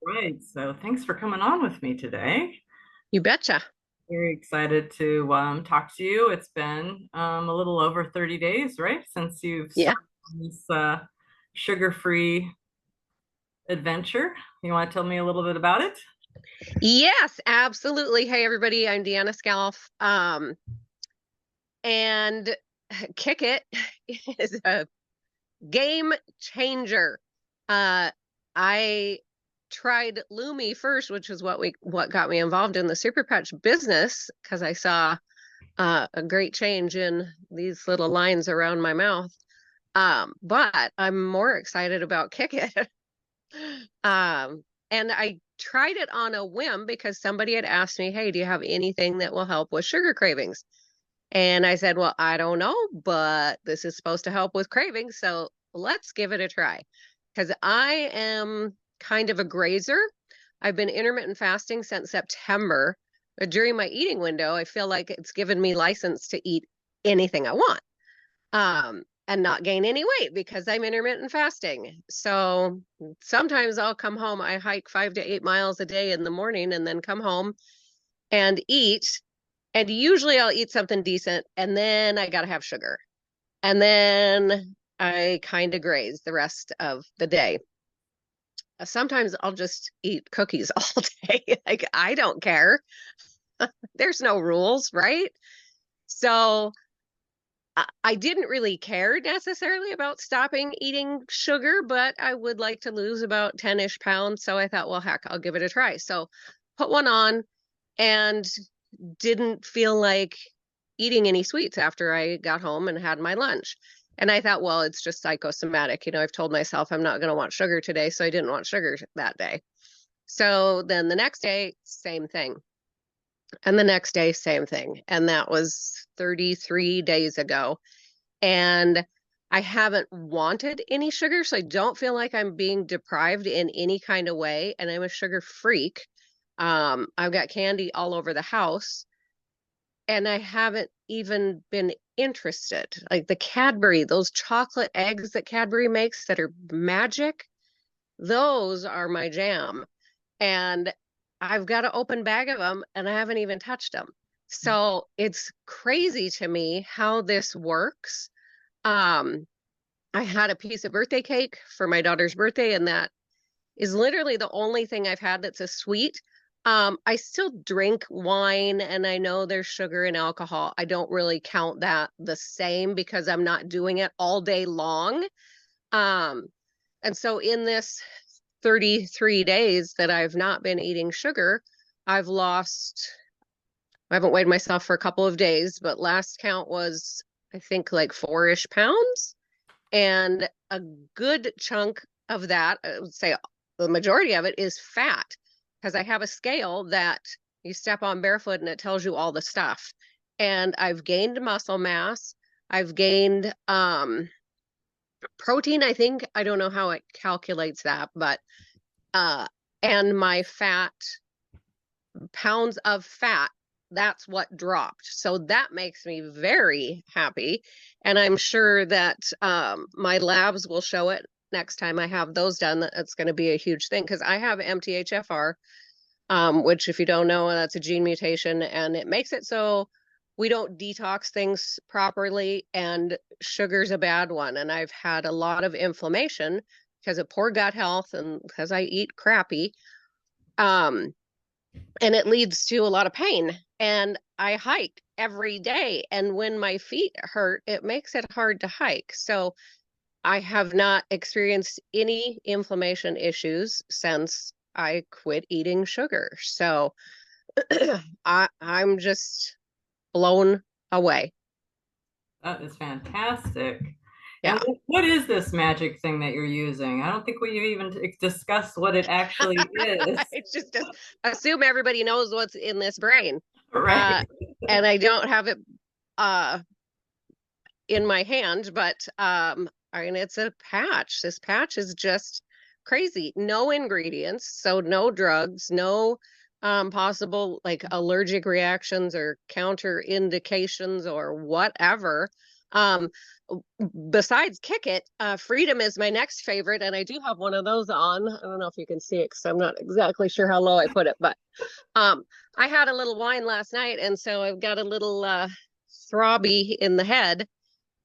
Right. So thanks for coming on with me today. You betcha. Very excited to talk to you. It's been a little over 30 days, right, since you've Yeah. started this sugar-free adventure. You want to tell me a little bit about it? Yes, absolutely. Hey, everybody. I'm Deanna Scalf. And Kick It is a game changer. Uh, I tried Lumi first, which is what got me involved in the Super Patch business because I saw a great change in these little lines around my mouth. But I'm more excited about Kick It. And I tried it on a whim because somebody had asked me, "Hey, do you have anything that will help with sugar cravings?" And I said, "Well, I don't know, but this is supposed to help with cravings, so let's give it a try." Because I am kind of a grazer. I've been intermittent fasting since September. But during my eating window, I feel like it's given me license to eat anything I want and not gain any weight because I'm intermittent fasting. So sometimes I'll come home, I hike 5 to 8 miles a day in the morning and then come home and eat. And usually I'll eat something decent and then I got to have sugar. And then I kind of graze the rest of the day. Sometimes I'll just eat cookies all day. Like I don't care. There's no rules, right? So I didn't really care necessarily about stopping eating sugar, but I would like to lose about 10-ish pounds. So I thought, well, heck, I'll give it a try. So put one on and didn't feel like eating any sweets after I got home and had my lunch. And I thought, well, it's just psychosomatic. I've told myself I'm not going to want sugar today. So I didn't want sugar that day. So then the next day, same thing. And the next day, same thing. And that was 33 days ago. And I haven't wanted any sugar, so I don't feel like I'm being deprived in any kind of way. And I'm a sugar freak. I've got candy all over the house, and I haven't even been interested. Like the Cadbury, those chocolate eggs that Cadbury makes that are magic, those are my jam. And I've got an open bag of them, and I haven't even touched them. So it's crazy to me how this works. Um, I had a piece of birthday cake for my daughter's birthday, and that is literally the only thing I've had that's a sweet. I still drink wine, and I know there's sugar and alcohol. I don't really count that the same because I'm not doing it all day long. Um, and so in this 33 days that I've not been eating sugar, I've lost, I haven't weighed myself for a couple of days, but last count was, I think, like 4-ish pounds. And a good chunk of that, I would say the majority of it is fat because I have a scale that you step on barefoot and it tells you all the stuff. And I've gained muscle mass. I've gained protein, I think. I don't know how it calculates that, but uh and my fat pounds of fat, that's what dropped. So that makes me very happy. And I'm sure that my labs will show it next time I have those done. That's going to be a huge thing because I have MTHFR, which, if you don't know, that's a gene mutation and it makes it so we don't detox things properly. And sugar's a bad one. And I've had a lot of inflammation because of poor gut health and because I eat crappy. Um, and it leads to a lot of pain. And I hike every day. And when my feet hurt, it makes it hard to hike. So I have not experienced any inflammation issues since I quit eating sugar. So I'm just blown away. That is fantastic. And Yeah. what is this magic thing that you're using? I don't think we even discussed what it actually is. It's just assume everybody knows what's in this brain. Right. Uh, and I don't have it uh, in my hand, but I mean, it's a patch. This patch is just crazy. No ingredients, so no drugs, no possible like allergic reactions or counter indications or whatever. Um, Besides Kick It, Freedom is my next favorite, and I do have one of those on. I don't know if you can see it because I'm not exactly sure how low I put it, but um, I had a little wine last night, and so I've got a little throbby in the head,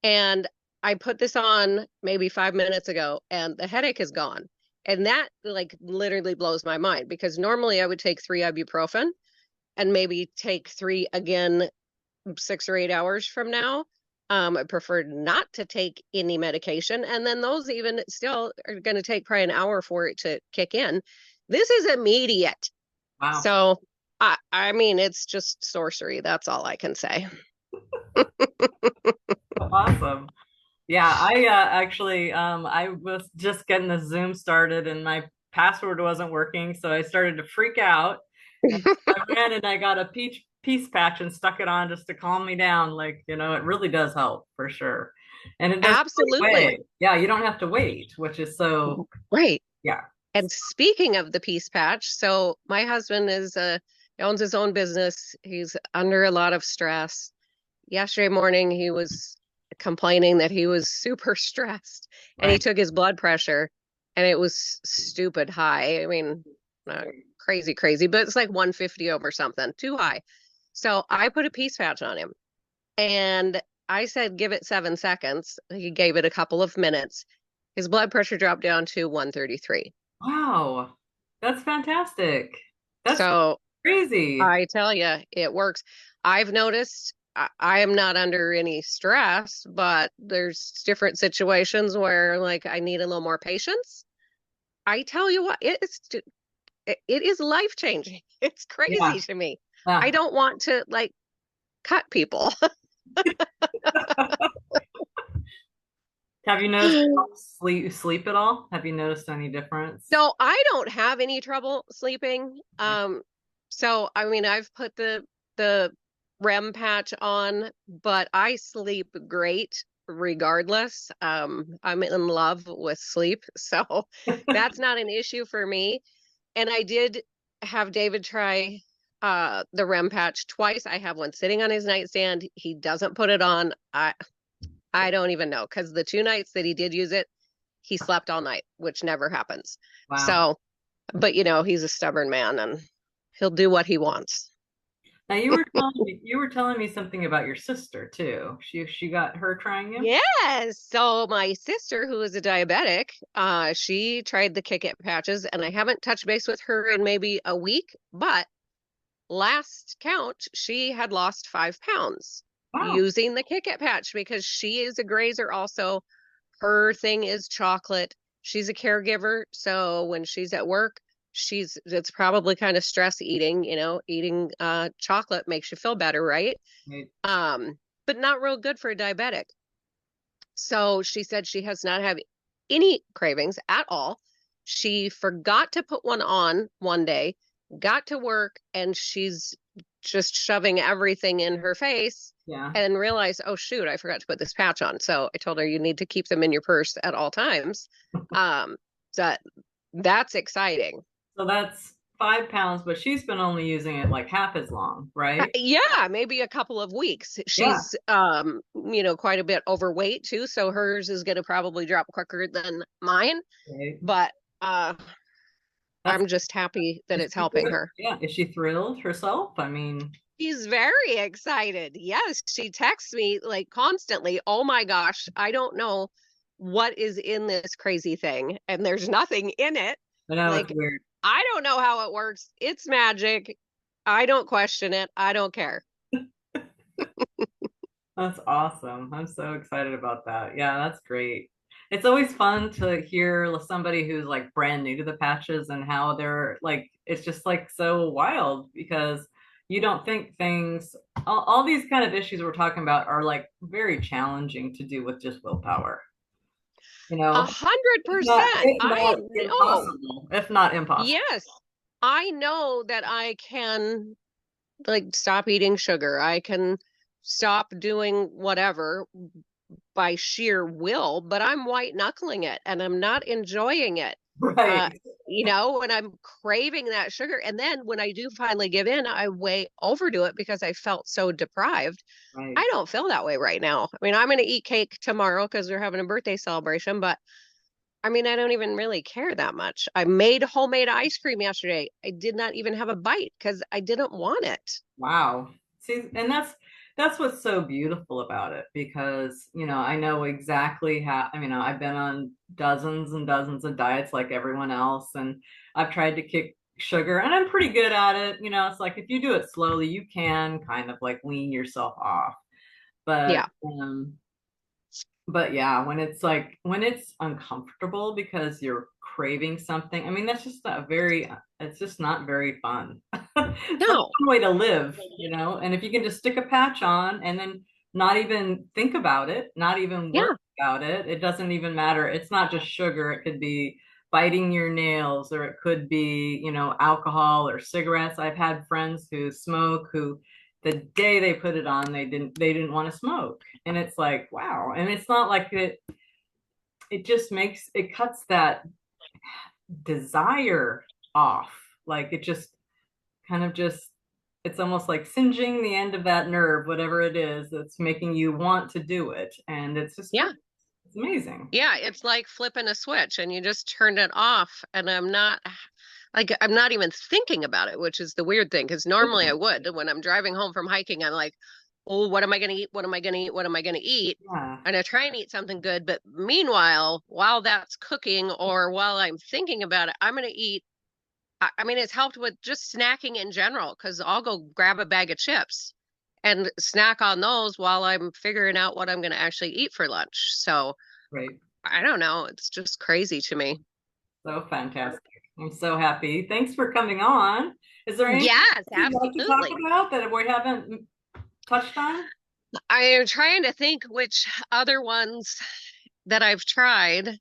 and I put this on maybe 5 minutes ago, and the headache is gone. And that like literally blows my mind because normally I would take 3 ibuprofen and maybe take three again 6 or 8 hours from now. I prefer not to take any medication. And then those even still are going to take probably an hour for it to kick in. This is immediate. Wow. So I mean, it's just sorcery. That's all I can say. Awesome. Yeah, I actually I was just getting the Zoom started and my password wasn't working, so I started to freak out. And I ran and I got a peace patch and stuck it on just to calm me down. Like, it really does help for sure. And it doesn't really Absolutely. wait. Yeah, you don't have to wait, which is so, Right. yeah. And speaking of the peace patch, so my husband is owns his own business. He's under a lot of stress. Yesterday morning he was complaining that he was super stressed and he Right. took his blood pressure and it was stupid high. I mean, not crazy, crazy, but it's like 150 over something, too high. So I put a peace patch on him and I said, give it 7 seconds. He gave it a couple of minutes. His blood pressure dropped down to 133. Wow. That's fantastic. That's So crazy. I tell you, it works. I've noticed I am not under any stress, but there's different situations where like I need a little more patience. I tell you what, it is life changing. It's Yeah. crazy to me. I Yeah. don't want to like cut people. Have you noticed sleep at all? Have you noticed any difference? So I don't have any trouble sleeping. So I mean, I've put the REM patch on, but I sleep great regardless. I'm in love with sleep, so that's not an issue for me. And I did have David try the REM patch twice. I have one sitting on his nightstand. He doesn't put it on. I don't even know because the 2 nights that he did use it, he slept all night, which never happens. Wow. So, but he's a stubborn man and he'll do what he wants. Now you were telling me something about your sister too. She got her trying you? Yes. So my sister, who is a diabetic, she tried the Kick It patches, and I haven't touched base with her in maybe a week, but last count, she had lost 5 pounds Wow. using the Kick It patch because she is a grazer also. Her thing is chocolate. She's a caregiver, so when she's at work, it's probably kind of stress eating, eating chocolate makes you feel better, right? Right. But not real good for a diabetic. So she said she has not had any cravings at all. She forgot to put one on one day, got to work, and she's just shoving everything in her face Yeah. and realized, oh shoot, I forgot to put this patch on. So I told her you need to keep them in your purse at all times. Um, so that's exciting. So that's 5 pounds, but she's been only using it like half as long, right? Yeah, maybe a couple of weeks. Yeah. She's quite a bit overweight too, so hers is going to probably drop quicker than mine, Right. but That's I'm just happy that is it's she helping her. yeah. Is she thrilled herself? I mean, She's very excited. Yes, she texts me like constantly. Oh my gosh, I don't know what is in this crazy thing, and there's nothing in it. I know it's Like, weird. I don't know how it works. It's magic. I don't question it. I don't care. That's awesome. I'm so excited about that. Yeah, that's great. It's always fun to hear somebody who's like brand new to the patches and how they're like, it's just like so wild because you don't think all these kind of issues we're talking about are like very challenging to do with just willpower, you A know, hundred if not, percent. if I not know. impossible, if not impossible. Yes, I know that I can like stop eating sugar. I can stop doing whatever by sheer will, but I'm white knuckling it and I'm not enjoying it. Uh, Right. when I'm craving that sugar. And then when I do finally give in, I way overdo it because I felt so deprived. Right. I don't feel that way right now. I mean, I'm going to eat cake tomorrow because we're having a birthday celebration, but I mean, I don't even really care that much. I made homemade ice cream yesterday. I did not even have a bite because I didn't want it. Wow. See, and that's what's so beautiful about it because, I know exactly how, I mean, I've been on dozens and dozens of diets like everyone else, and I've tried to kick sugar and I'm pretty good at it. It's like if you do it slowly, you can kind of like wean yourself off. But Yeah. but yeah, when it's uncomfortable because you're craving something, I mean, that's just not very, it's just not very fun. It's not a No. fun way to live, And if you can just stick a patch on and then not even think about it, not even worry Yeah. about it, it doesn't even matter. It's not just sugar. It could be biting your nails, or it could be, alcohol or cigarettes. I've had friends who smoke who the day they put it on, they didn't want to smoke. And it's like, wow. And it's not like it just makes it cuts that desire off. Like it just kind of just it's almost like singeing the end of that nerve, whatever it is that's making you want to do it. And it's just great. Yeah. It's amazing. Yeah. It's like flipping a switch and you just turn it off. And I'm not even thinking about it, which is the weird thing. Because normally I would. When I'm driving home from hiking, I'm like, oh, what am I going to eat? What am I going to eat? What am I going to eat? Yeah. And I try and eat something good. But meanwhile, while that's cooking or while I'm thinking about it, I'm going to eat. I mean, it's helped with just snacking in general because I'll go grab a bag of chips and snack on those while I'm figuring out what I'm going to actually eat for lunch. So Great. I don't know. It's just crazy to me. So fantastic. I'm so happy. Thanks for coming on. Is there anything Yes, you'd like to talk absolutely. about that we haven't touched on? I am trying to think which other ones that I've tried.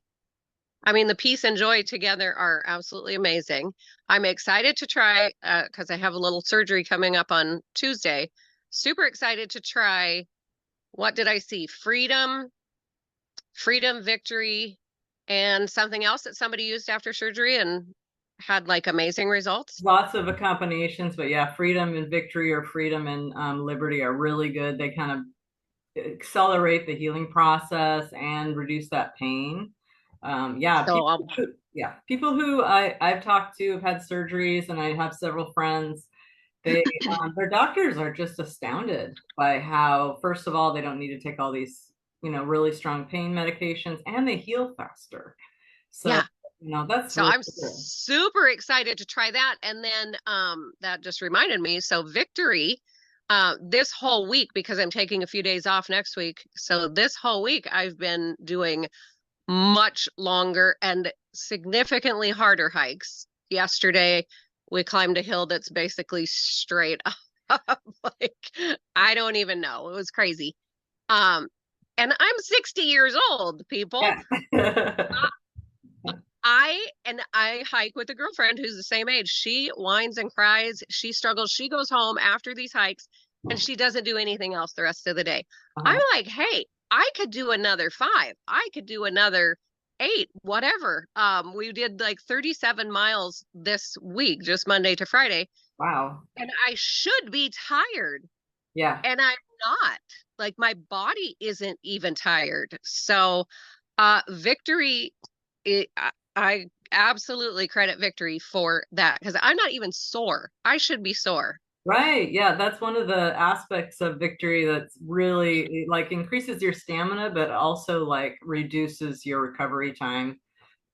I mean, the peace and joy together are absolutely amazing. I'm excited to try because I have a little surgery coming up on Tuesday. Super excited to try. What did I see? Freedom, victory, and something else that somebody used after surgery and had like amazing results. Lots of combinations, but yeah, freedom and victory or freedom and liberty are really good. They kind of accelerate the healing process and reduce that pain. Yeah, So people who I've talked to have had surgeries, and I have several friends. They their doctors are just astounded by how, first of all, they don't need to take all these, really strong pain medications, and they heal faster. So, yeah, that's so really I'm cool. super excited to try that. And then that just reminded me. So victory, this whole week because I'm taking a few days off next week. So this whole week I've been doing much longer and significantly harder hikes. Yesterday, we climbed a hill that's basically straight up. Like, I don't even know. It was crazy. Um, and I'm 60 years old, people. Yeah. I hike with a girlfriend who's the same age. She whines and cries. She struggles. She goes home after these hikes and she doesn't do anything else the rest of the day. I'm Uh-huh. like, hey, I could do another 5. I could do another 8, whatever. We did like 37 miles this week, just Monday to Friday, Wow. and I should be tired, Yeah. and I'm not. Like my body isn't even tired. So, victory, I absolutely credit victory for that because I'm not even sore. I should be sore. Right. Yeah, that's one of the aspects of victory that's really like increases your stamina, but also like reduces your recovery time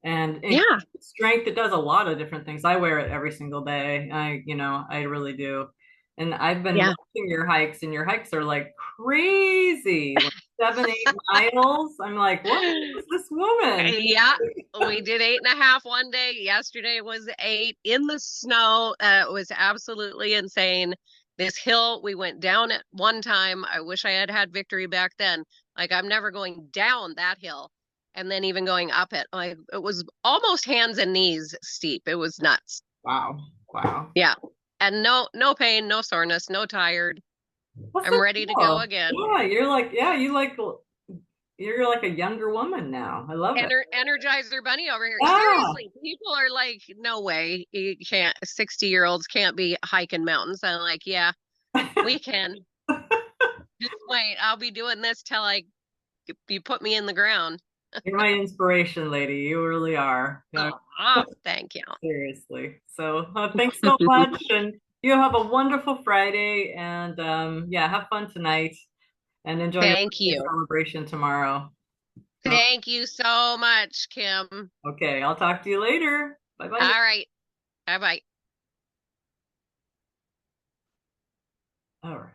and Yeah, increases strength. It does a lot of different things. I wear it every single day. I really do. And I've been yeah. watching your hikes, and your hikes are like crazy, like 7, 8 miles. I'm like, what is this woman? Yeah, we did 8.5 one day. Yesterday was 8 in the snow. It was absolutely insane. This hill, we went down at one time. I wish I had had victory back then. Like, I'm never going down that hill and then even going up it. Like, it was almost hands and knees steep. It was nuts. Wow. Wow. Yeah. And no pain, no soreness, no tired. That's I'm so ready to go cool. again. Yeah, you're like, yeah, you like you're like a younger woman now. I love it. Energizer Bunny over here. Yeah. Seriously, people are like, no way, you can't, 60-year-olds can't be hiking mountains. I'm like, yeah, we can. Just wait, I'll be doing this till you put me in the ground. You're my inspiration, lady. You really are. Yeah, Oh, thank you. seriously. So thanks so much. And you have a wonderful Friday. And yeah, have fun tonight and enjoy your Thank birthday you. celebration tomorrow. Uh, Thank you so much, Kim. okay, I'll talk to you later. Bye bye. All right. Bye bye. All right.